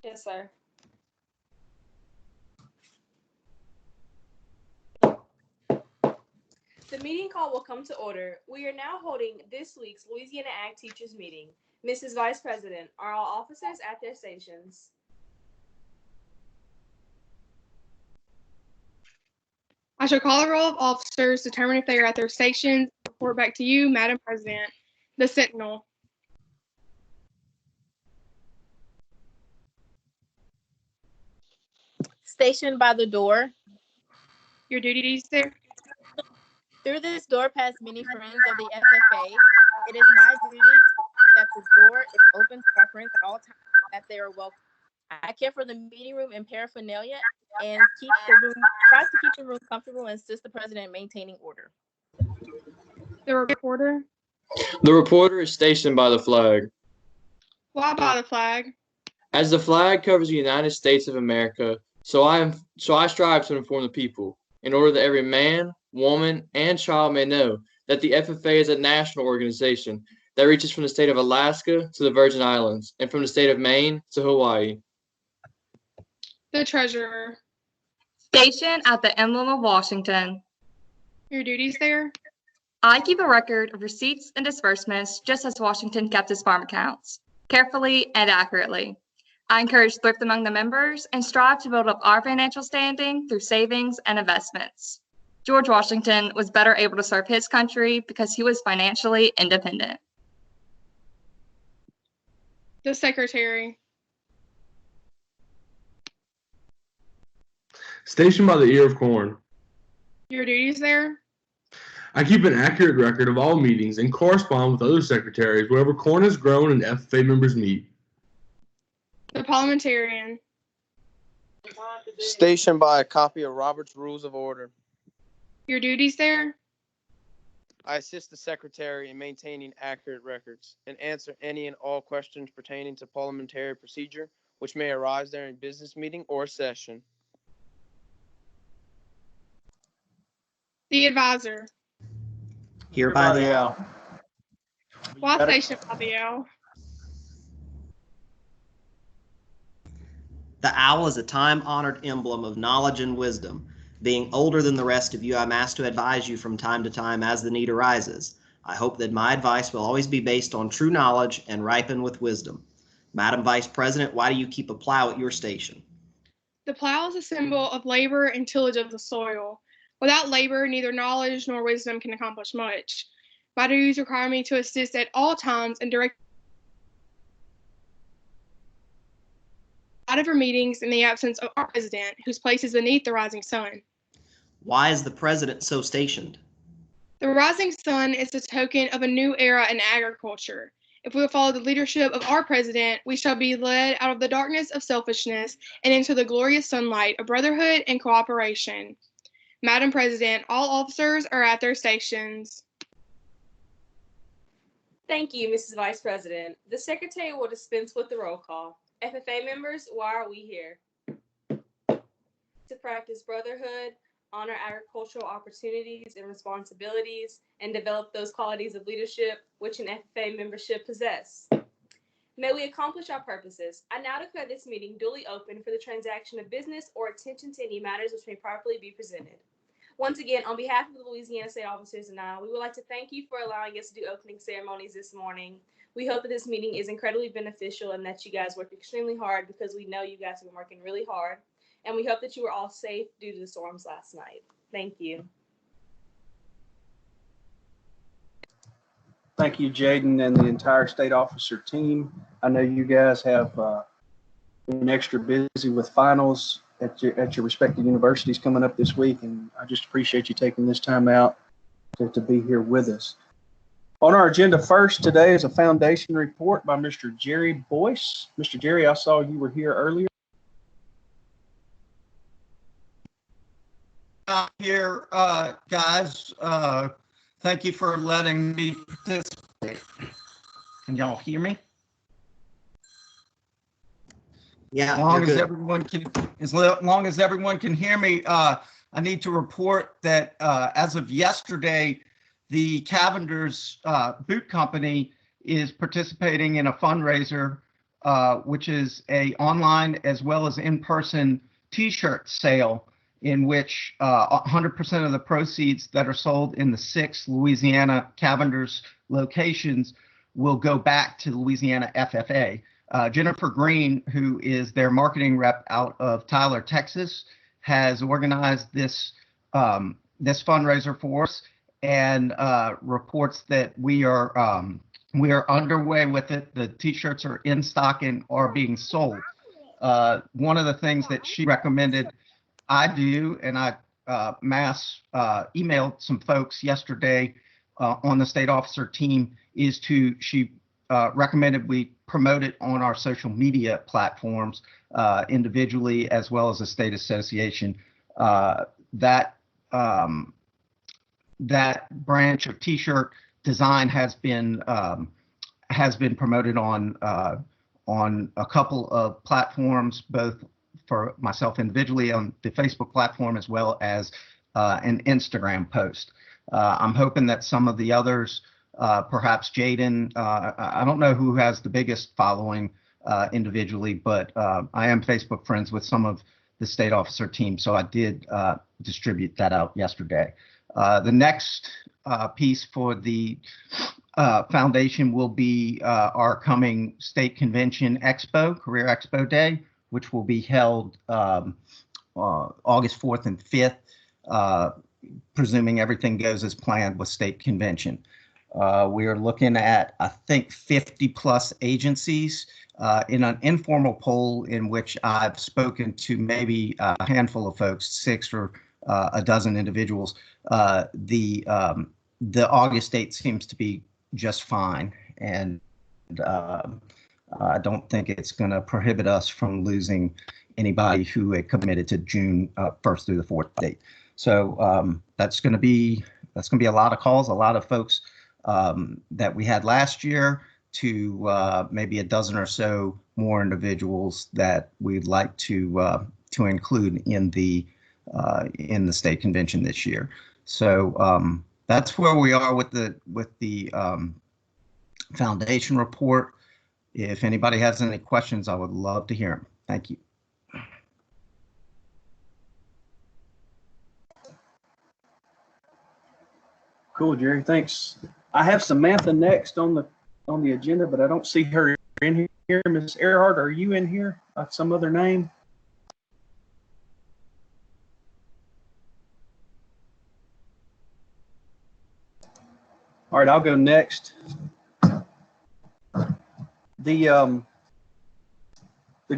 Yes, sir. The meeting call will come to order. We are now holding this week's Louisiana Ag Teachers Meeting. Mrs. Vice President, are all officers at their stations? I shall call the roll of officers, determine if they are at their stations, report back to you, Madam President. The Sentinel. Stationed by the door. Your duties there? Through this door pass many friends of the FFA. It is my duty that this door is open to our friends at all times, that they are welcome. I care for the meeting room and paraphernalia and try to keep the room comfortable and assist the president in maintaining order. The reporter. The reporter is stationed by the flag. Why by the flag? As the flag covers the United States of America, so I strive to inform the people, in order that every man, woman, and child may know that the FFA is a national organization that reaches from the state of Alaska to the Virgin Islands and from the state of Maine to Hawaii. The treasurer. Stationed at the emblem of Washington. Your duties there? I keep a record of receipts and disbursements just as Washington kept his farm accounts, carefully and accurately. I encourage thrift among the members and strive to build up our financial standing through savings and investments. George Washington was better able to serve his country because he was financially independent. The secretary. Stationed by the ear of corn. Your duties there? I keep an accurate record of all meetings and correspond with other secretaries wherever corn is grown and FFA members meet. The parliamentarian. Stationed by a copy of Robert's Rules of Order. Your duties there? I assist the secretary in maintaining accurate records and answer any and all questions pertaining to parliamentary procedure which may arise during business meeting or session. The advisor. Here by the L. Why stationed by the L? The owl is a time-honored emblem of knowledge and wisdom. Being older than the rest of you, I'm asked to advise you from time to time as the need arises. I hope that my advice will always be based on true knowledge and ripen with wisdom. Madam Vice President, why do you keep a plow at your station? The plow is a symbol of labor and tillage of the soil. Without labor, neither knowledge nor wisdom can accomplish much. My duties require me to assist at all times and direct out of our meetings in the absence of our president, whose place is beneath the rising sun. Why is the president so stationed? The rising sun is a token of a new era in agriculture. If we will follow the leadership of our president, we shall be led out of the darkness of selfishness and into the glorious sunlight of brotherhood and cooperation. Madam President, all officers are at their stations. Thank you, Mrs. Vice President. The Secretary will dispense with the roll call. FFA members, why are we here? To practice brotherhood, honor agricultural opportunities and responsibilities, and develop those qualities of leadership which an FFA membership possess. May we accomplish our purposes. I now declare this meeting duly open for the transaction of business or attention to any matters which may properly be presented. Once again, on behalf of the Louisiana State officers and I, we would like to thank you for allowing us to do opening ceremonies this morning. We hope that this meeting is incredibly beneficial and that you guys work extremely hard, because we know you guys have been working really hard. And we hope that you were all safe due to the storms last night. Thank you. Thank you, Jaden, and the entire state officer team. I know you guys have been extra busy with finals at your respective universities coming up this week, and I just appreciate you taking this time out to be here with us. On our agenda first today is a foundation report by Mr. Jerry Boyce. Mr. Jerry, I saw you were here earlier. Here, guys. Thank you for letting me participate. Can y'all hear me? Yeah. As long as everyone can hear me, I need to report that as of yesterday, the Cavender's Boot Company is participating in a fundraiser which is a online as well as in-person T-shirt sale in which 100% of the proceeds that are sold in the 6 Louisiana Cavender's locations will go back to Louisiana FFA. Jennifer Green, who is their marketing rep out of Tyler, Texas, has organized this this fundraiser for us and reports that we are underway with it. The T-shirts are in stock and are being sold. One of the things that she recommended I do, and I mass emailed some folks yesterday on the state officer team, is she recommended we promote it on our social media platforms individually as well as a state association. That branch of T-shirt design has been promoted on a couple of platforms, both for myself individually on the Facebook platform as well as an Instagram post. I'm hoping that some of the others, perhaps Jaden, I don't know who has the biggest following individually, but I am Facebook friends with some of the state officer team, so I did distribute that out yesterday. The next piece for the foundation will be our coming state convention expo, Career Expo Day, which will be held August 4th and 5th, presuming everything goes as planned with state convention. We are looking at, I think, 50 plus agencies in an informal poll in which I've spoken to maybe a handful of folks, 6 or a dozen individuals. The August date seems to be just fine, and I don't think it's going to prohibit us from losing anybody who had committed to June 1st through the 4th date. So that's going to be a lot of calls, a lot of folks that we had last year, to maybe a dozen or so more individuals that we'd like to include in the state convention this year. So that's where we are with the foundation report. If anybody has any questions, I would love to hear them. Thank you. Cool, Jerry. Thanks. I have Samantha next on the agenda, but I don't see her in here. Ms. Earhart, are you in here? Some other name? All right, I'll go next. The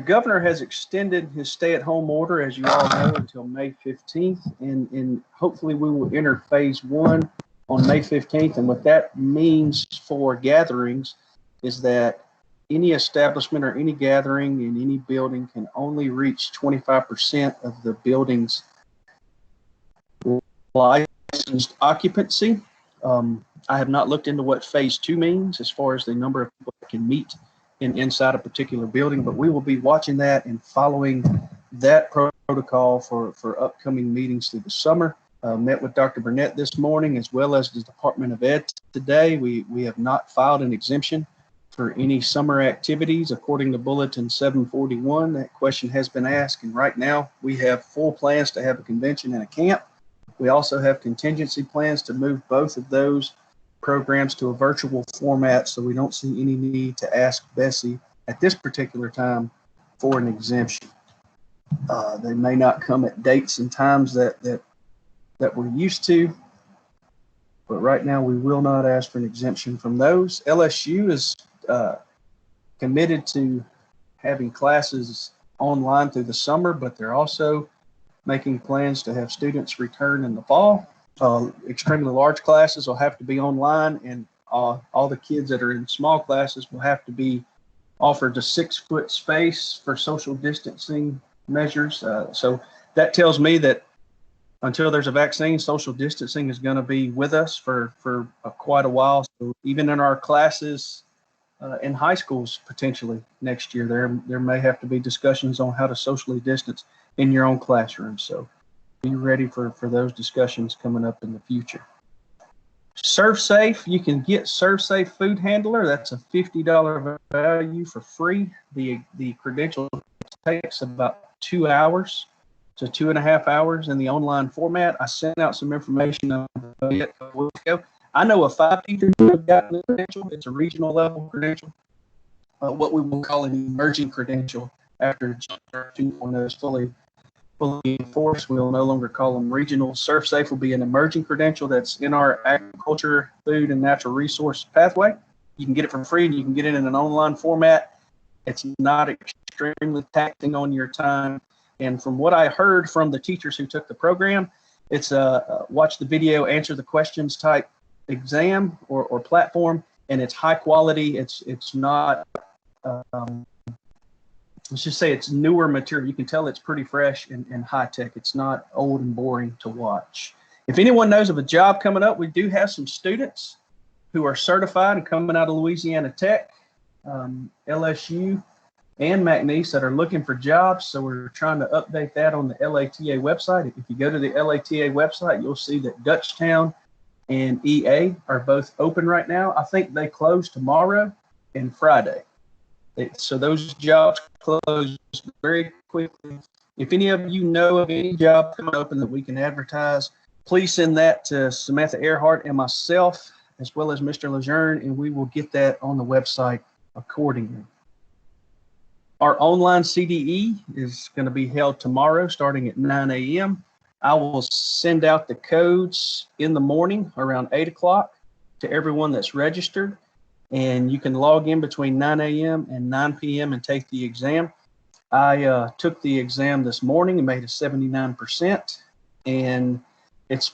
governor has extended his stay-at-home order, as you all know, until May 15th, and hopefully we will enter phase 1 on May 15th. And what that means for gatherings is that any establishment or any gathering in any building can only reach 25% of the building's licensed occupancy. I have not looked into what phase 2 means as far as the number of people that can meet inside a particular building, but we will be watching that and following that protocol for upcoming meetings through the summer. Met with Dr. Burnett this morning, as well as the Department of Ed today. We have not filed an exemption for any summer activities. According to Bulletin 741, that question has been asked, and right now we have full plans to have a convention and a camp. We also have contingency plans to move both of those programs to a virtual format, so we don't see any need to ask Bessie at this particular time for an exemption. They may not come at dates and times that we're used to, but right now we will not ask for an exemption from those. LSU is committed to having classes online through the summer, but they're also making plans to have students return in the fall. Extremely large classes will have to be online, and all the kids that are in small classes will have to be offered a 6-foot space for social distancing measures. So that tells me that until there's a vaccine, social distancing is going to be with us for quite a while. So even in our classes in high schools, potentially next year, there may have to be discussions on how to socially distance in your own classroom. So be ready for those discussions coming up in the future. ServSafe, you can get ServSafe Food Handler. That's a $50 value for free. The credential takes about 2 hours to 2.5 hours in the online format. I sent out some information about it a couple weeks ago. I know of 5 teachers who have gotten the credential. It's a regional level credential, what we will call an emerging credential after 2.0 is fully enforced. We'll no longer call them regional. ServSafe will be an emerging credential that's in our agriculture, food, and natural resource pathway. You can get it for free, and you can get it in an online format. It's not extremely taxing on your time. And from what I heard from the teachers who took the program, it's a watch the video, answer the questions type exam or platform, and it's high quality. It's not, let's just say it's newer material. You can tell it's pretty fresh and high tech. It's not old and boring to watch. If anyone knows of a job coming up, we do have some students who are certified and coming out of Louisiana Tech, LSU, and McNeese that are looking for jobs. So we're trying to update that on the LATA website. If you go to the LATA website, you'll see that Dutchtown and EA are both open right now. I think they close tomorrow and Friday. So those jobs close very quickly. If any of you know of any job coming open that we can advertise, please send that to Samantha Earhart and myself, as well as Mr. Lejeune, and we will get that on the website accordingly. Our online CDE is going to be held tomorrow starting at 9 a.m. I will send out the codes in the morning around 8 o'clock to everyone that's registered, and you can log in between 9 a.m. and 9 p.m. and take the exam. I took the exam this morning and made a 79%, and it's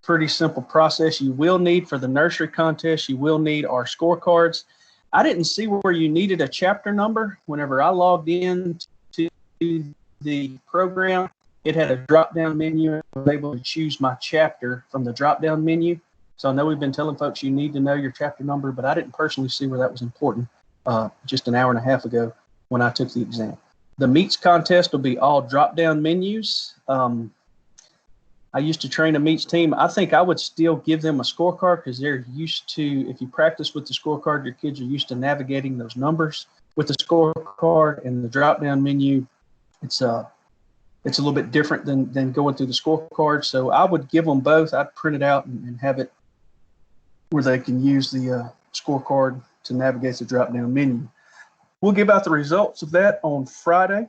pretty simple process. You will need, for the nursery contest, you will need our scorecards. I didn't see where you needed a chapter number. Whenever I logged in to the program, it had a drop-down menu. I was able to choose my chapter from the drop-down menu. So I know we've been telling folks you need to know your chapter number, but I didn't personally see where that was important just an hour and a half ago when I took the exam. The meets contest will be all drop-down menus. I used to train a meets team. I think I would still give them a scorecard because they're used to, if you practice with the scorecard, your kids are used to navigating those numbers with the scorecard and the drop-down menu. It's a little bit different than going through the scorecard. So I would give them both. I'd print it out and have it where they can use the scorecard to navigate the drop-down menu. We'll give out the results of that on Friday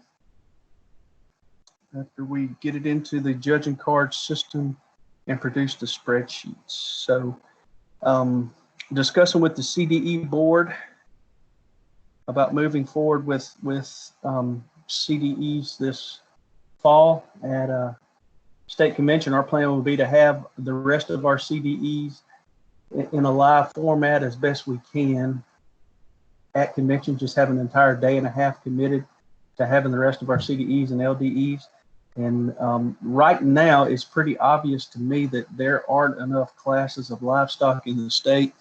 after we get it into the judging card system and produce the spreadsheets. So discussing with the CDE board about moving forward with CDEs this fall at a state convention. Our plan will be to have the rest of our CDEs in a live format as best we can at convention, just have an entire day and a half committed to having the rest of our CDEs and LDEs. And right now, it's pretty obvious to me that there aren't enough classes of livestock in the state,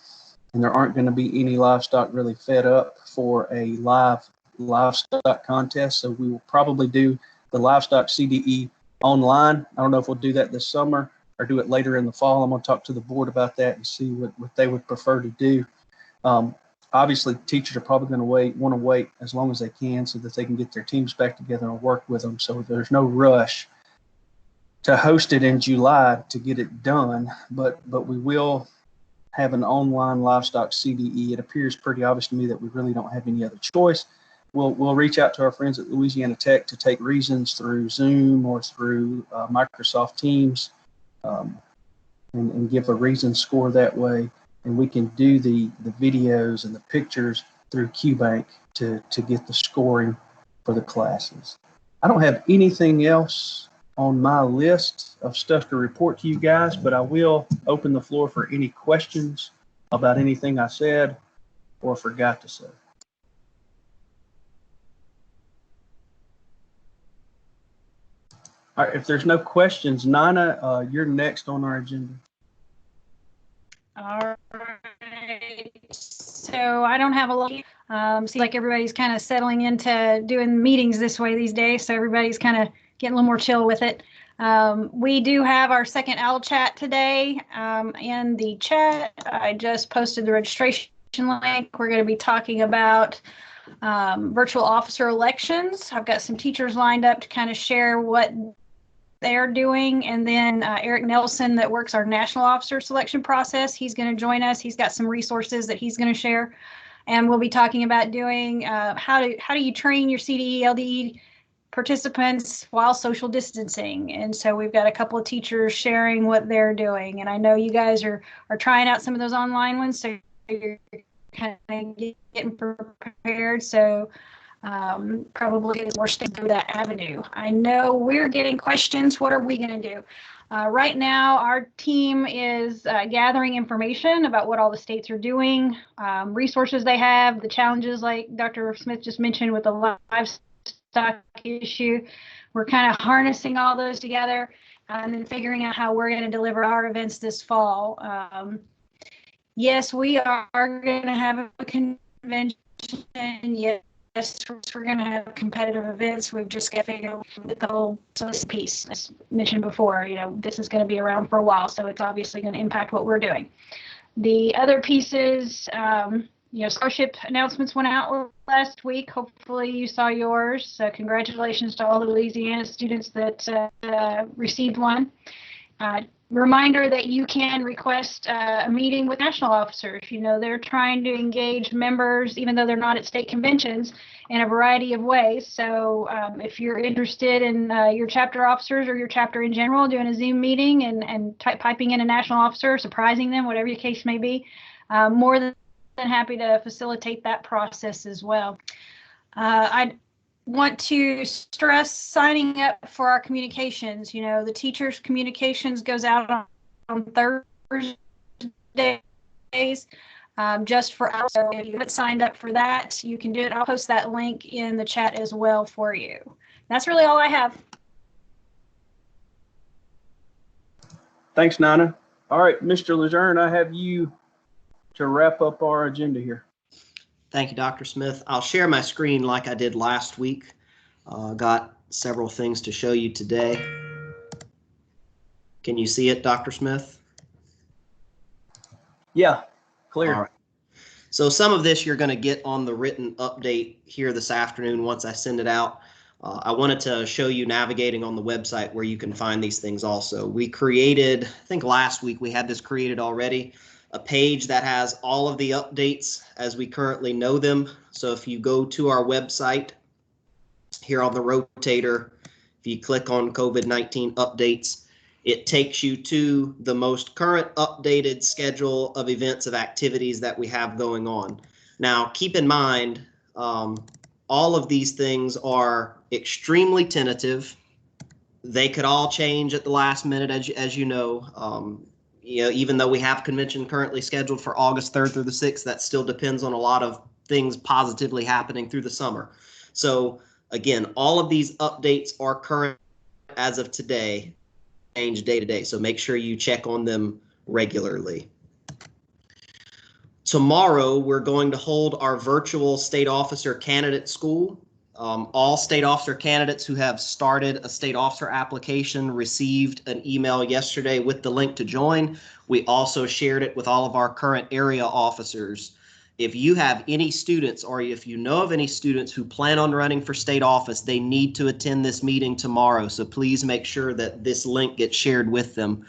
and there aren't going to be any livestock really fed up for a live livestock contest. So we will probably do the livestock CDE online. I don't know if we'll do that this summer or do it later in the fall. I'm going to talk to the board about that and see what they would prefer to do. Obviously, teachers are probably going to want to wait as long as they can so that they can get their teams back together and work with them. So there's no rush to host it in July to get it done, but we will have an online livestock CDE. It appears pretty obvious to me that we really don't have any other choice. We'll reach out to our friends at Louisiana Tech to take reasons through Zoom or through Microsoft Teams and give a reason score that way. And we can do the videos and the pictures through QBank to get the scoring for the classes. I don't have anything else on my list of stuff to report to you guys, but I will open the floor for any questions about anything I said or forgot to say. All right, if there's no questions, Nina, you're next on our agenda. All right, so I don't have a lot. Seems like everybody's kind of settling into doing meetings this way these days, so everybody's kind of getting a little more chill with it. We do have our second LChat today in the chat. I just posted the registration link. We're going to be talking about virtual officer elections. I've got some teachers lined up to kind of share what they're doing. And then Eric Nelson, that works our national officer selection process, he's going to join us. He's got some resources that he's going to share. And we'll be talking about doing how do you train your CDE, LDE participants while social distancing. And so we've got a couple of teachers sharing what they're doing. And I know you guys are trying out some of those online ones, so you're kind of getting prepared. So probably we're sticking through that avenue. I know we're getting questions. What are we going to do? Right now, our team is gathering information about what all the states are doing, resources they have, the challenges like Dr. Smith just mentioned with the livestock issue. We're kind of harnessing all those together and then figuring out how we're going to deliver our events this fall. Yes, we are going to have a convention. Yes, we're going to have competitive events. We've just got to figure out the whole piece. As mentioned before, this is going to be around for a while, so it's obviously going to impact what we're doing. The other pieces, scholarship announcements went out last week. Hopefully you saw yours. So congratulations to all the Louisiana students that received one. Reminder that you can request a meeting with national officers. They're trying to engage members, even though they're not at state conventions, in a variety of ways. So if you're interested in your chapter officers or your chapter in general doing a Zoom meeting and piping in a national officer, surprising them, whatever your case may be, more than happy to facilitate that process as well. I want to stress signing up for our communications. The teachers' communications goes out on Thursdays just for us. So if you haven't signed up for that, you can do it. I'll post that link in the chat as well for you. That's really all I have. Thanks, Nina. All right, Mr. Lejeune, I have you to wrap up our agenda here. Thank you, Dr. Smith. I'll share my screen like I did last week. Got several things to show you today. Can you see it, Dr. Smith? Yeah, clear. All right. So some of this you're going to get on the written update here this afternoon once I send it out. I wanted to show you navigating on the website where you can find these things also. We created, I think last week we had this created already, a page that has all of the updates as we currently know them. So if you go to our website here on the rotator, if you click on COVID-19 updates, it takes you to the most current updated schedule of events, of activities that we have going on. Now, keep in mind, all of these things are extremely tentative. They could all change at the last minute, as you know. Even though we have convention currently scheduled for August 3rd through the 6th, that still depends on a lot of things positively happening through the summer. So again, all of these updates are current as of today, change day to day. So make sure you check on them regularly. Tomorrow, we're going to hold our virtual state officer candidate school. All state officer candidates who have started a state officer application received an email yesterday with the link to join. We also shared it with all of our current area officers. If you have any students, or if you know of any students who plan on running for state office, they need to attend this meeting tomorrow. So please make sure that this link gets shared with them.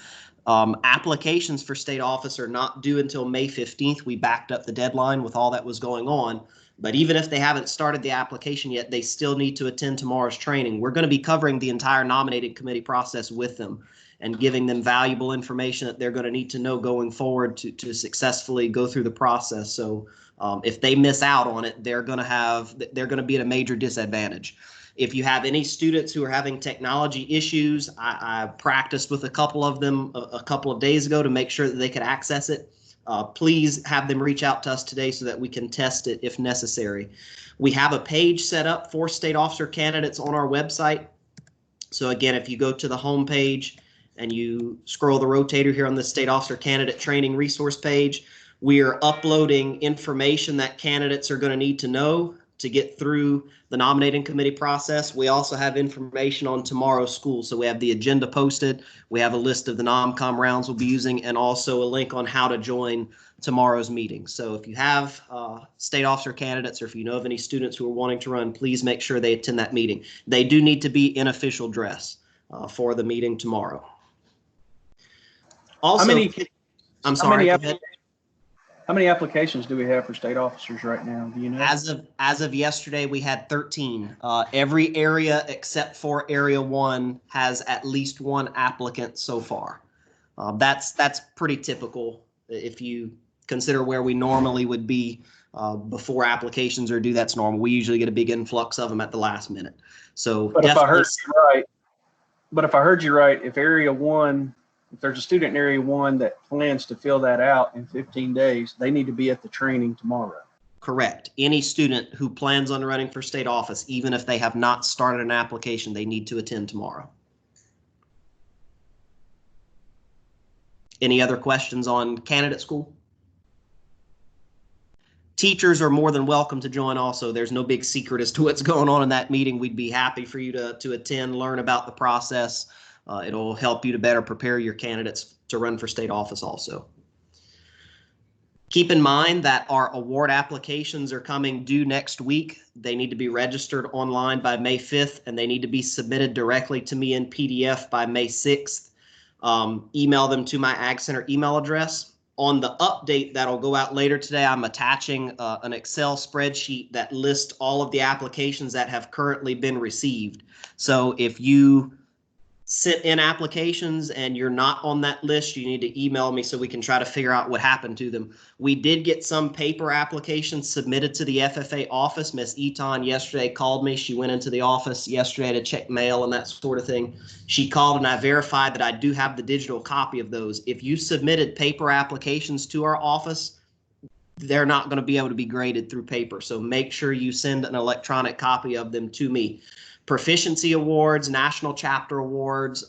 Applications for state office are not due until May 15th. We backed up the deadline with all that was going on. But even if they haven't started the application yet, they still need to attend tomorrow's training. We're going to be covering the entire nominating committee process with them and giving them valuable information that they're going to need to know going forward to successfully go through the process. So if they miss out on it, they're going to be at a major disadvantage. If you have any students who are having technology issues, I practiced with a couple of them a couple of days ago to make sure that they could access it. Please have them reach out to us today so that we can test it if necessary. We have a page set up for state officer candidates on our website. So again, if you go to the home page and you scroll the rotator here on the state officer candidate training resource page, we are uploading information that candidates are going to need to know to get through the nominating committee process. We also have information on tomorrow's school. So we have the agenda posted. We have a list of the non-com rounds we'll be using, and also a link on how to join tomorrow's meeting. So if you have state officer candidates, or if you know of any students who are wanting to run, please make sure they attend that meeting. They do need to be in official dress for the meeting tomorrow. Also, I'm sorry. How many applications do we have for state officers right now? Do you know? As of yesterday, we had 13. Every area except for Area 1 has at least one applicant so far. That's pretty typical if you consider where we normally would be before applications are due. That's normal. We usually get a big influx of them at the last minute. So, but if I heard you right, if Area 1. If there's a student in Area 1 that plans to fill that out in 15 days, they need to be at the training tomorrow. Correct. Any student who plans on running for state office, even if they have not started an application, they need to attend tomorrow. Any other questions on candidate school? Teachers are more than welcome to join also. There's no big secret as to what's going on in that meeting. We'd be happy for you to attend, learn about the process. It'll help you to better prepare your candidates to run for state office also. Keep in mind that our award applications are coming due next week. They need to be registered online by May 5th, and they need to be submitted directly to me in PDF by May 6th. Email them to my Ag Center email address. On the update that'll go out later today, I'm attaching an Excel spreadsheet that lists all of the applications that have currently been received. So if you sent in applications and you're not on that list, you need to email me so we can try to figure out what happened to them. We did get some paper applications submitted to the FFA office. Miss Eaton yesterday called me. She went into the office yesterday to check mail and that sort of thing. She called and I verified that I do have the digital copy of those. If you submitted paper applications to our office, they're not going to be able to be graded through paper. So make sure you send an electronic copy of them to me. Proficiency awards, national chapter awards,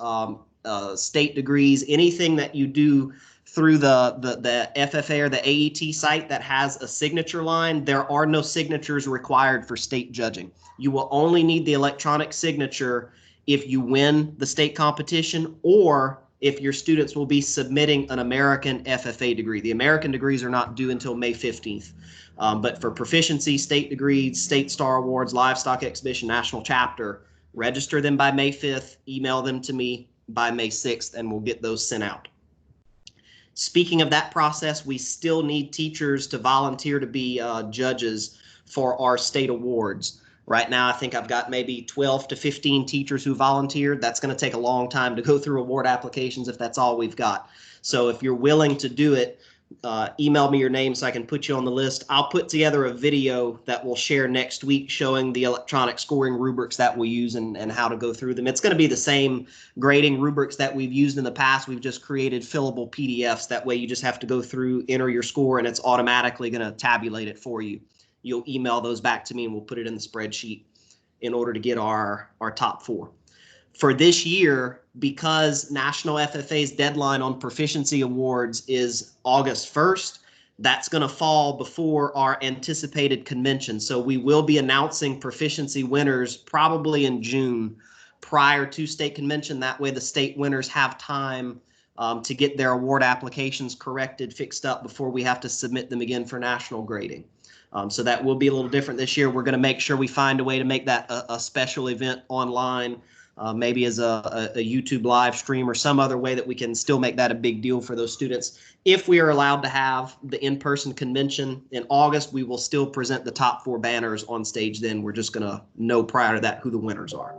state degrees, anything that you do through the FFA or the AET site that has a signature line, there are no signatures required for state judging. You will only need the electronic signature if you win the state competition or if your students will be submitting an American FFA degree. The American degrees are not due until May 15th. But for proficiency, state degrees, state star awards, livestock exhibition, national chapter, register them by May 5th, email them to me by May 6th, and we'll get those sent out. Speaking of that process, we still need teachers to volunteer to be judges for our state awards. Right now, I think I've got maybe 12 to 15 teachers who volunteered. That's going to take a long time to go through award applications if that's all we've got. So if you're willing to do it, email me your name so I can put you on the list. I'll put together a video that we'll share next week showing the electronic scoring rubrics that we use and how to go through them. It's going to be the same grading rubrics that we've used in the past. We've just created fillable PDFs. That way you just have to go through, enter your score, and it's automatically going to tabulate it for you. You'll email those back to me and we'll put it in the spreadsheet in order to get our top 4. For this year, because National FFA's deadline on proficiency awards is August 1st, that's going to fall before our anticipated convention. So we will be announcing proficiency winners probably in June prior to state convention. That way the state winners have time to get their award applications corrected, fixed up before we have to submit them again for national grading. So that will be a little different this year. We're going to make sure we find a way to make that a special event online. Maybe as a YouTube live stream or some other way that we can still make that a big deal for those students. If we are allowed to have the in-person convention in August, we will still present the top 4 banners on stage then. We're just going to know prior to that who the winners are.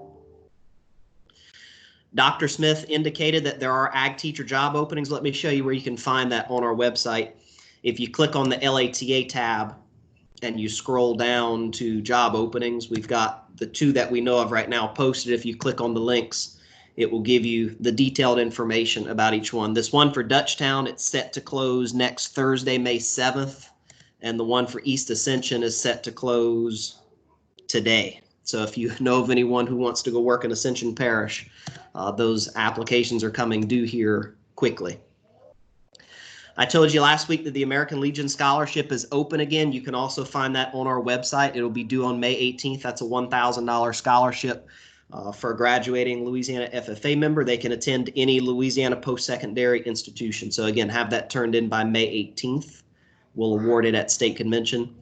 Dr. Smith indicated that there are ag teacher job openings. Let me show you where you can find that on our website. If you click on the LATA tab and you scroll down to job openings, we've got the 2 that we know of right now posted. If you click on the links, it will give you the detailed information about each one. This one for Dutchtown, it's set to close next Thursday, May 7th. And the one for East Ascension is set to close today. So if you know of anyone who wants to go work in Ascension Parish, those applications are coming due here quickly. I told you last week that the American Legion Scholarship is open again. You can also find that on our website. It'll be due on May 18th. That's a $1,000 scholarship for a graduating Louisiana FFA member. They can attend any Louisiana post-secondary institution. So again, have that turned in by May 18th. We'll award it at state convention.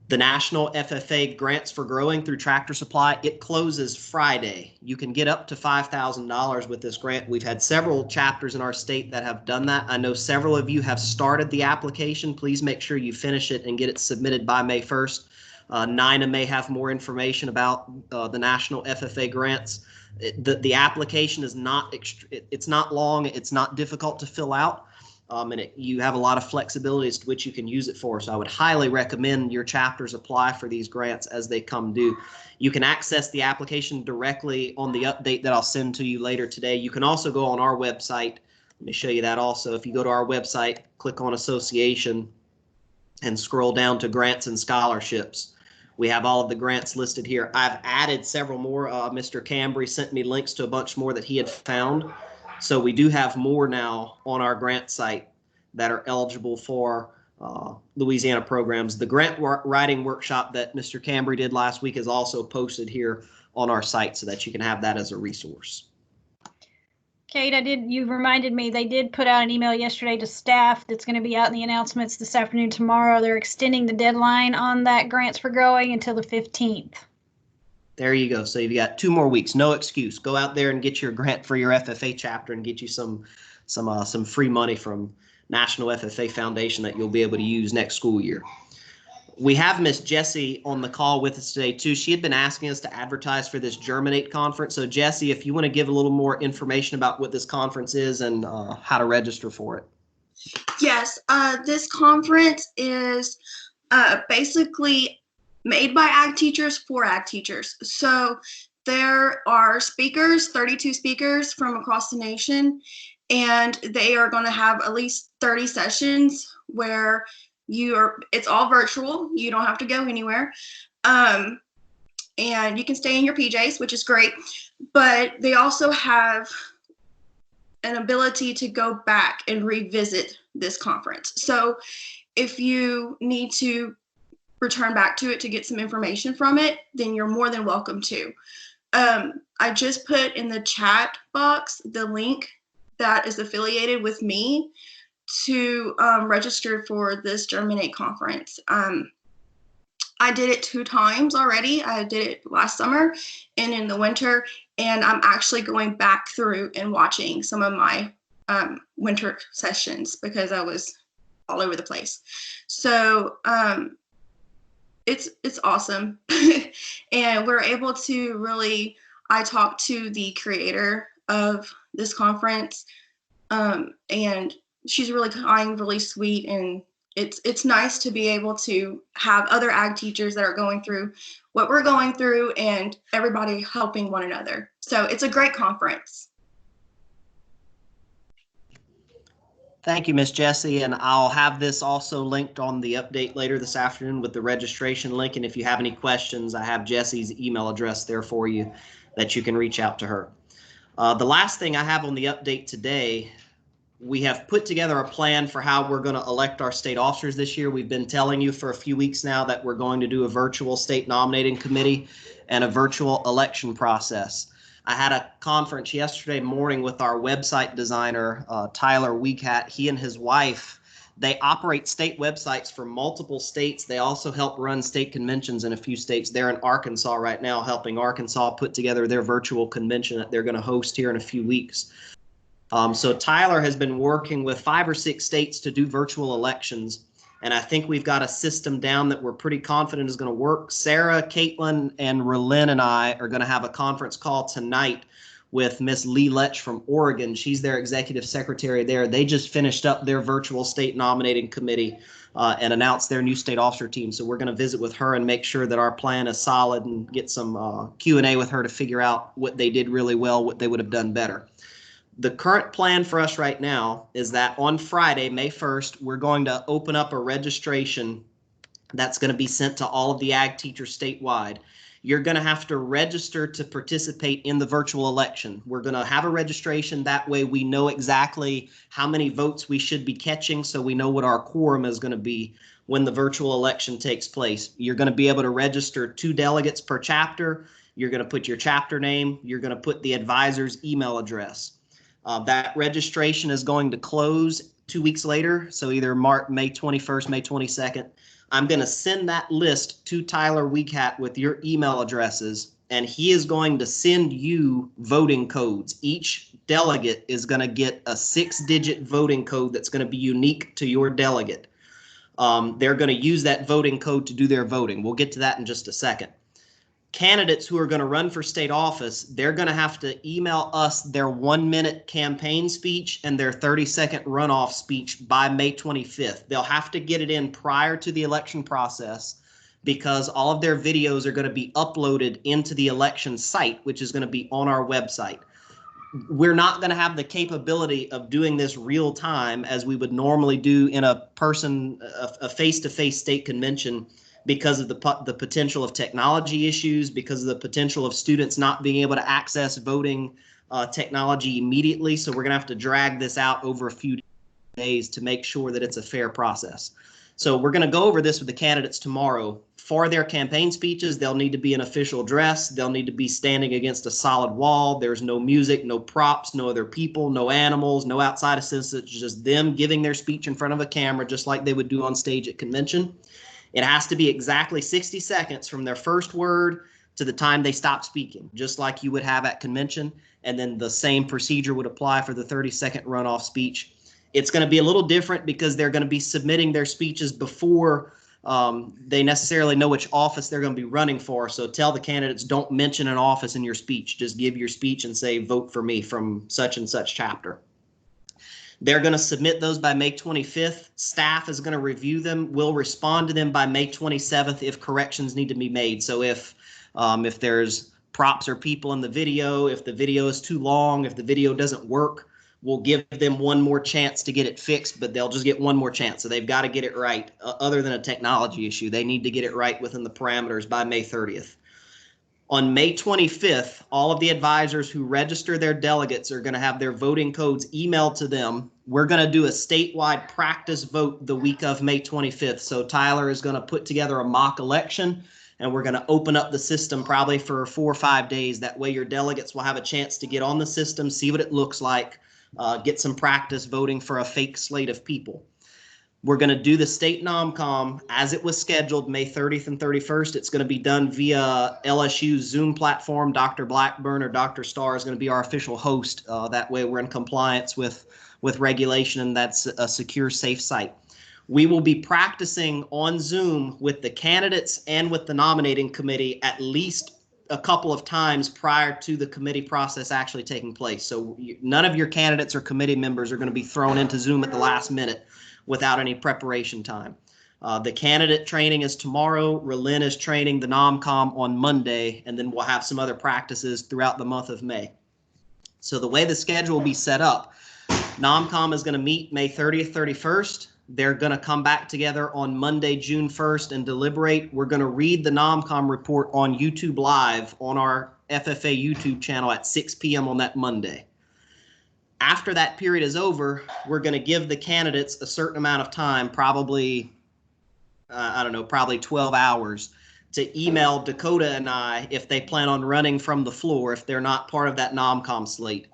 The National FFA Grants for Growing through Tractor Supply, it closes Friday. You can get up to $5,000 with this grant. We've had several chapters in our state that have done that. I know several of you have started the application. Please make sure you finish it and get it submitted by May 1st. NINA may have more information about the National FFA Grants. The application is it's not long, it's not difficult to fill out. And you have a lot of flexibility as to which you can use it for. So I would highly recommend your chapters apply for these grants as they come due. You can access the application directly on the update that I'll send to you later today. You can also go on our website. Let me show you that also. If you go to our website, click on Association and scroll down to Grants and Scholarships. We have all of the grants listed here. I've added several more. Mr. Cambry sent me links to a bunch more that he had found. So we do have more now on our grant site that are eligible for Louisiana programs. The grant writing workshop that Mr. Cambry did last week is also posted here on our site so that you can have that as a resource. Kate, you reminded me, they did put out an email yesterday to staff that's going to be out in the announcements this afternoon, tomorrow. They're extending the deadline on that Grants for Growing until the 15th. There you go. So you've got 2 more weeks. No excuse. Go out there and get your grant for your FFA chapter and get you some free money from National FFA Foundation that you'll be able to use next school year. We have Miss Jessie on the call with us today too. She had been asking us to advertise for this Germinate conference. So Jessie, if you want to give a little more information about what this conference is and how to register for it. Yes, this conference is basically made by ag teachers for ag teachers. So there are speakers, 32 speakers from across the nation, and they are going to have at least 30 sessions where it's all virtual. You don't have to go anywhere. And you can stay in your PJs, which is great. But they also have an ability to go back and revisit this conference. So if you need to return back to it to get some information from it, then you're more than welcome to. I just put in the chat box the link that is affiliated with me to register for this Germinate conference. I did it 2 times already. I did it last summer and in the winter, and I'm actually going back through and watching some of my winter sessions because I was all over the place. So it's awesome. And we're able to really, I talked to the creator of this conference, and she's really kind, really sweet, and it's nice to be able to have other ag teachers that are going through what we're going through and everybody helping one another. So it's a great conference. Thank you, Miss Jessie, and I'll have this also linked on the update later this afternoon with the registration link. And if you have any questions, I have Jessie's email address there for you that you can reach out to her. The last thing I have on the update today, we have put together a plan for how we're going to elect our state officers this year. We've been telling you for a few weeks now that we're going to do a virtual state nominating committee and a virtual election process. I had a conference yesterday morning with our website designer, Tyler Weekat. He and his wife, they operate state websites for multiple states. They also help run state conventions in a few states. They're in Arkansas right now, helping Arkansas put together their virtual convention that they're going to host here in a few weeks. So Tyler has been working with 5 or 6 states to do virtual elections. And I think we've got a system down that we're pretty confident is going to work. Sarah, Caitlin, and Relyn and I are going to have a conference call tonight with Miss Lee Letch from Oregon. She's their executive secretary there. They just finished up their virtual state nominating committee and announced their new state officer team. So we're going to visit with her and make sure that our plan is solid and get some Q&A with her to figure out what they did really well, what they would have done better. The current plan for us right now is that on Friday, May 1st, we're going to open up a registration That's going to be sent to all of the ag teachers statewide. You're going to have to register to participate in the virtual election. We're going to have a registration. That way we know exactly how many votes we should be catching, so we know what our quorum is going to be when the virtual election takes place. You're going to be able to register 2 delegates per chapter. You're going to put your chapter name. You're going to put the advisor's email address. That registration is going to close 2 weeks later, so either May 21st, May 22nd. I'm going to send that list to Tyler Weekat with your email addresses, and he is going to send you voting codes. Each delegate is going to get a 6-digit voting code that's going to be unique to your delegate. They're going to use that voting code to do their voting. We'll get to that in just a second. Candidates who are going to run for state office, they're going to have to email us their 1-minute campaign speech and their 30-second runoff speech by May 25th. They'll have to get it in prior to the election process because all of their videos are going to be uploaded into the election site, which is going to be on our website. We're not going to have the capability of doing this real time as we would normally do in a face-to-face state convention, because of the potential of technology issues, because of the potential of students not being able to access voting technology immediately. So we're going to have to drag this out over a few days to make sure that it's a fair process. So we're going to go over this with the candidates tomorrow. For their campaign speeches, they'll need to be in official dress. They'll need to be standing against a solid wall. There's no music, no props, no other people, no animals, no outside assistants, just them giving their speech in front of a camera, just like they would do on stage at convention. It has to be exactly 60 seconds from their first word to the time they stop speaking, just like you would have at convention. And then the same procedure would apply for the 30-second runoff speech. It's going to be a little different because they're going to be submitting their speeches before they necessarily know which office they're going to be running for. So tell the candidates, don't mention an office in your speech. Just give your speech and say, vote for me from such and such chapter. They're going to submit those by May 25th. Staff is going to review them. We'll respond to them by May 27th if corrections need to be made. So if there's props or people in the video, if the video is too long, if the video doesn't work, we'll give them one more chance to get it fixed, but they'll just get one more chance. So they've got to get it right. Other than a technology issue, they need to get it right within the parameters by May 30th. On May 25th, all of the advisors who register their delegates are going to have their voting codes emailed to them. We're going to do a statewide practice vote the week of May 25th. So Tyler is going to put together a mock election, and we're going to open up the system probably for 4 or 5 days. That way your delegates will have a chance to get on the system, see what it looks like, get some practice voting for a fake slate of people. We're going to do the state NomCom as it was scheduled, May 30th and 31st. It's going to be done via LSU's Zoom platform. Dr. Blackburn or Dr. Starr is going to be our official host. That way we're in compliance with regulation, and that's a secure, safe site. We will be practicing on Zoom with the candidates and with the nominating committee at least a couple of times prior to the committee process actually taking place. So none of your candidates or committee members are going to be thrown into Zoom at the last minute without any preparation time. The candidate training is tomorrow. Relin is training the NomCom on Monday, and then we'll have some other practices throughout the month of May. So the way the schedule will be set up, NomCom is going to meet May 30th, 31st. They're going to come back together on Monday, June 1st and deliberate. We're going to read the NomCom report on YouTube Live on our FFA YouTube channel at 6 p.m. on that Monday. After that period is over, we're going to give the candidates a certain amount of time, probably, probably 12 hours, to email Dakota and I if they plan on running from the floor, if they're not part of that NomCom slate.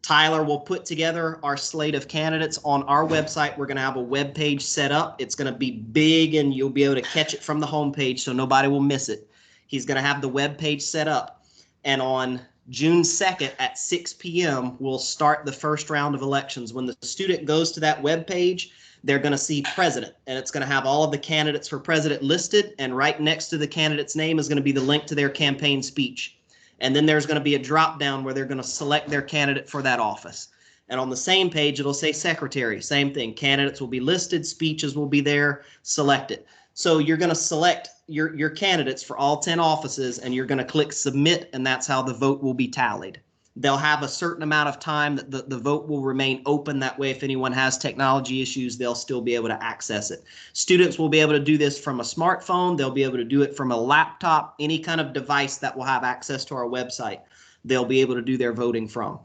Tyler will put together our slate of candidates on our website. We're going to have a web page set up. It's going to be big, and you'll be able to catch it from the homepage so nobody will miss it. He's going to have the web page set up, and on June 2nd at 6 p.m., we'll start the first round of elections. When the student goes to that web page, they're going to see president, and it's going to have all of the candidates for president listed, and right next to the candidate's name is going to be the link to their campaign speech. And then there's going to be a drop down where they're going to select their candidate for that office. And on the same page, it'll say secretary, same thing. Candidates will be listed, speeches will be there, selected. So you're going to select your candidates for all 10 offices, and you're going to click submit, and that's how the vote will be tallied. They'll have a certain amount of time that the vote will remain open. That way, if anyone has technology issues, they'll still be able to access it. Students will be able to do this from a smartphone. They'll be able to do it from a laptop, any kind of device that will have access to our website. They'll be able to do their voting from.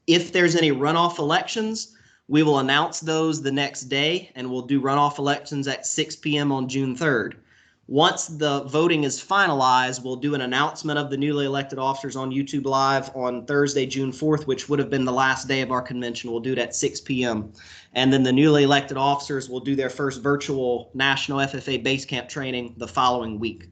If there's any runoff elections, we will announce those the next day, and we'll do runoff elections at 6 p.m. on June 3rd. Once the voting is finalized, we'll do an announcement of the newly elected officers on YouTube Live on Thursday, June 4th, which would have been the last day of our convention. We'll do it at 6 p.m. And then the newly elected officers will do their first virtual National FFA Base Camp training the following week.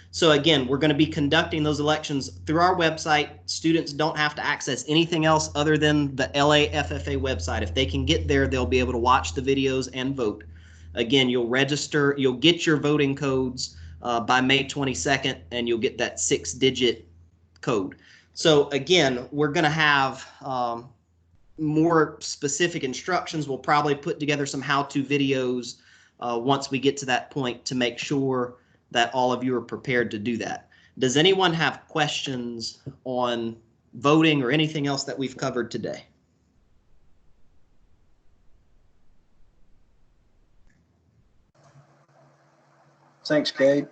So again, we're going to be conducting those elections through our website. Students don't have to access anything else other than the LA FFA website. If they can get there, they'll be able to watch the videos and vote. Again, you'll register, you'll get your voting codes by May 22nd, and you'll get that 6-digit code. So again, we're going to have more specific instructions. We'll probably put together some how-to videos once we get to that point to make sure that all of you are prepared to do that. Does anyone have questions on voting or anything else that we've covered today? Thanks, Gabe.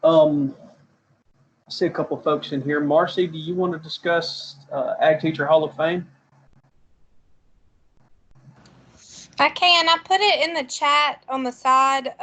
I see a couple folks in here. Marcy, do you want to discuss Ag Teacher Hall of Fame? I can. I put it in the chat on the side.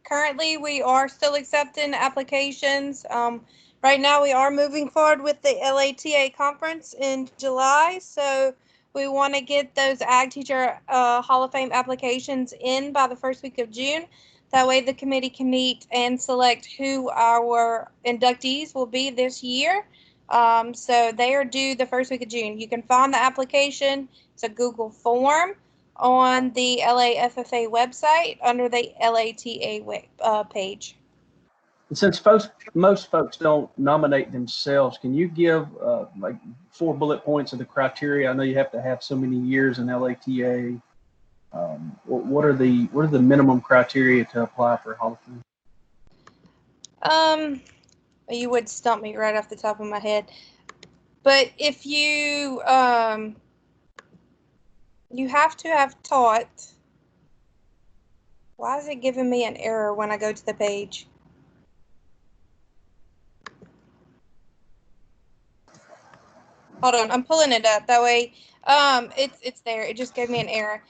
Currently, we are still accepting applications. Right now, we are moving forward with the LATA conference in July. So we want to get those Ag Teacher Hall of Fame applications in by the first week of June. That way the committee can meet and select who our inductees will be this year. So they are due the first week of June. You can find the application. It's a Google form on the LAFFA website under the LATA page. And since most folks don't nominate themselves, can you give like 4 bullet points of the criteria? I know you have to have so many years in LATA. What are the minimum criteria to apply for Hall of Fame? You would stump me right off the top of my head, but if you you have to have taught. Why is it giving me an error when I go to the page? Hold on, I'm pulling it up. That way, it's there. It just gave me an error.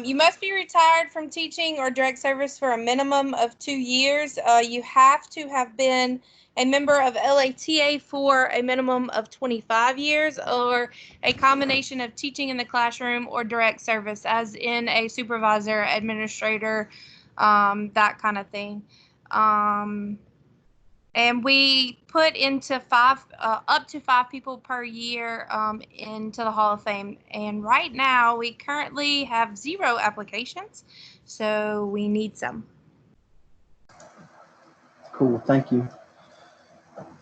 You must be retired from teaching or direct service for a minimum of 2 years. You have to have been a member of LATA for a minimum of 25 years, or a combination of teaching in the classroom or direct service, as in a supervisor, administrator, that kind of thing. And we put into up to 5 people per year into the Hall of Fame. And right now, we currently have 0 applications, so we need some. Cool, thank you.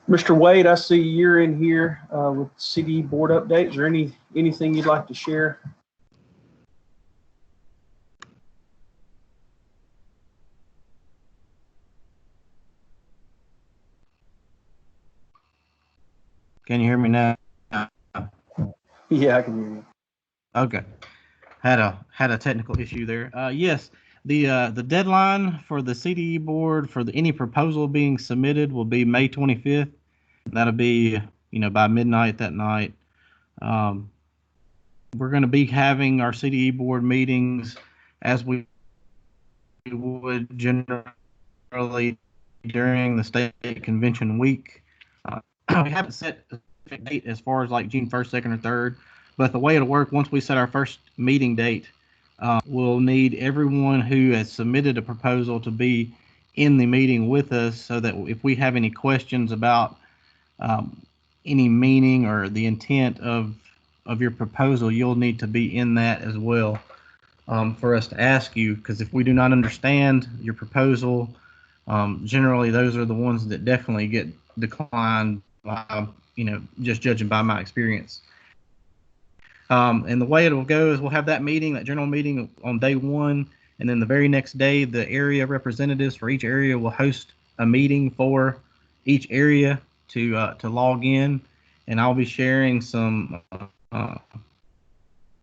Mr. Wade, I see you're in here with CDE board updates. Is there anything you'd like to share? Can you hear me now? Yeah, I can hear you. Okay. Had a technical issue there. Yes, the deadline for the CDE board for any proposal being submitted will be May 25th. That'll be, by midnight that night. We're going to be having our CDE board meetings as we would generally during the state convention week. We haven't set a specific date as far as like June 1st, 2nd, or 3rd, but the way it'll work, once we set our first meeting date, we'll need everyone who has submitted a proposal to be in the meeting with us, so that if we have any questions about any meaning or the intent of your proposal, you'll need to be in that as well for us to ask you, because if we do not understand your proposal, generally those are the ones that definitely get declined, just judging by my experience. And the way it will go is we'll have that meeting, that general meeting on day 1, and then the very next day, the area representatives for each area will host a meeting for each area to log in and I'll be sharing some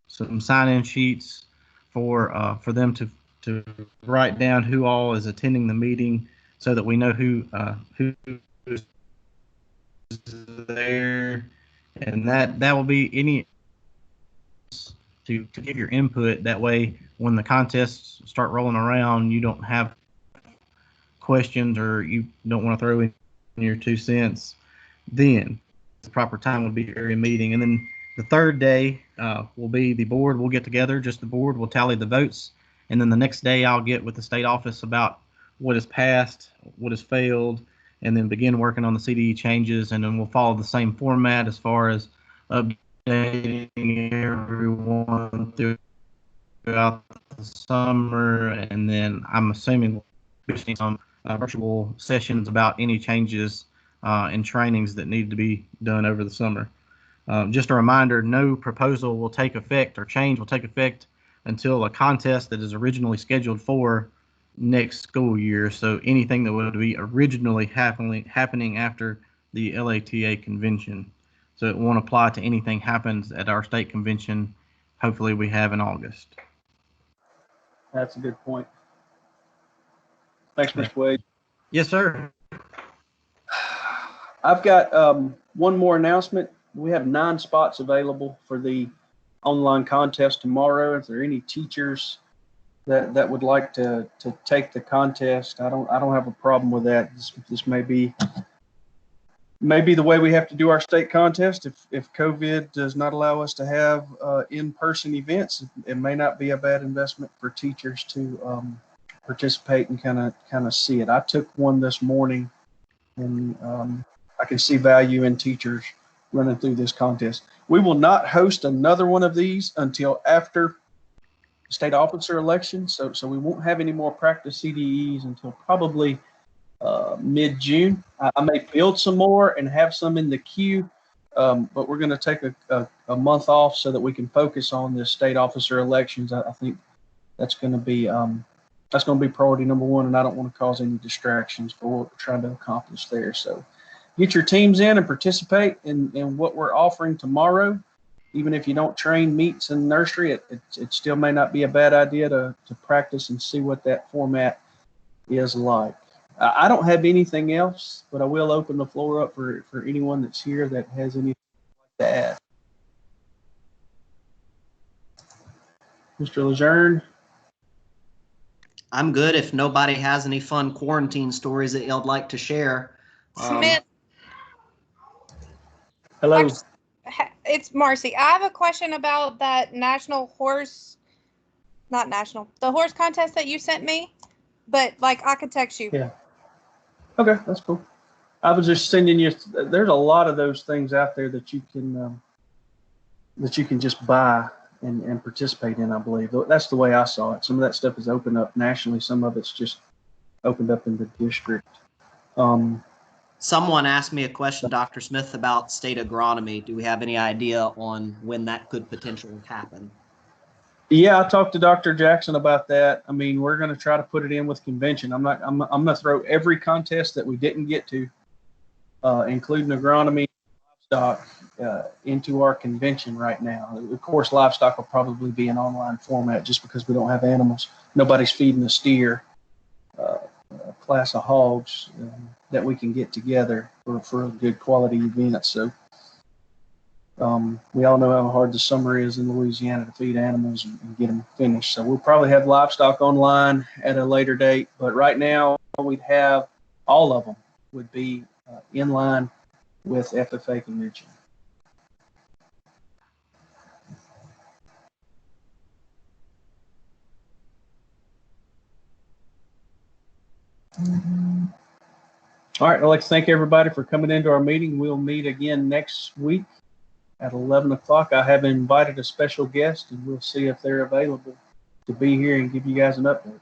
sign-in sheets for them to write down who all is attending the meeting, so that we know who's there, and that will be any to give your input. That way, when the contests start rolling around, you don't have questions or you don't want to throw in your 2 cents. Then the proper time would be your area meeting, and then the third day will be the board. We'll get together, just the board. We'll tally the votes, and then the next day I'll get with the state office about what has passed, what has failed, and then begin working on the CDE changes, and then we'll follow the same format as far as updating everyone throughout the summer, and then I'm assuming we'll see some virtual sessions about any changes and trainings that need to be done over the summer. Just a reminder, no proposal will take effect or change will take effect until a contest that is originally scheduled for next school year. So anything that would be originally happening after the LATA convention. So it won't apply to anything happens at our state convention, hopefully we have in August. That's a good point. Thanks, Mr. Wade. Yes, sir. I've got one more announcement. We have 9 spots available for the online contest tomorrow. If there are any teachers that would like to take the contest, I don't have a problem with that. This may be the way we have to do our state contest. If COVID does not allow us to have in-person events, it may not be a bad investment for teachers to participate and kind of see it. I took one this morning, and I can see value in teachers running through this contest. We will not host another one of these until after state officer election, so we won't have any more practice CDEs until probably mid-June. I may build some more and have some in the queue, but we're going to take a month off so that we can focus on the state officer elections. I think that's going to be priority number one, and I don't want to cause any distractions for what we're trying to accomplish there. So get your teams in and participate in what we're offering tomorrow. Even if you don't train meets in nursery, it still may not be a bad idea to practice and see what that format is like. I don't have anything else, but I will open the floor up for anyone that's here that has anything to add. Mr. Lejeune? I'm good if nobody has any fun quarantine stories that y'all'd like to share. Smith. Hello. It's Marcy. I have a question about that the horse contest that you sent me, but like I could text you. Yeah. Okay, that's cool. I was just sending you. There's a lot of those things out there that you can just buy and participate in. I believe that's the way I saw it. Some of that stuff is opened up nationally. Some of it's just opened up in the district. Someone asked me a question, Dr. Smith, about state agronomy. Do we have any idea on when that could potentially happen? Yeah, I talked to Dr. Jackson about that. I mean, we're going to try to put it in with convention. I'm going to throw every contest that we didn't get to, including agronomy, livestock, into our convention right now. Of course, livestock will probably be an online format just because we don't have animals. Nobody's feeding a steer, a class of hogs that we can get together for a good quality event. So we all know how hard the summer is in Louisiana to feed animals and get them finished. So we'll probably have livestock online at a later date. But right now, we'd have all of them would be in line with FFA convention. All right, I'd like to thank everybody for coming into our meeting. We'll meet again next week at 11 o'clock. I have invited a special guest, and we'll see if they're available to be here and give you guys an update.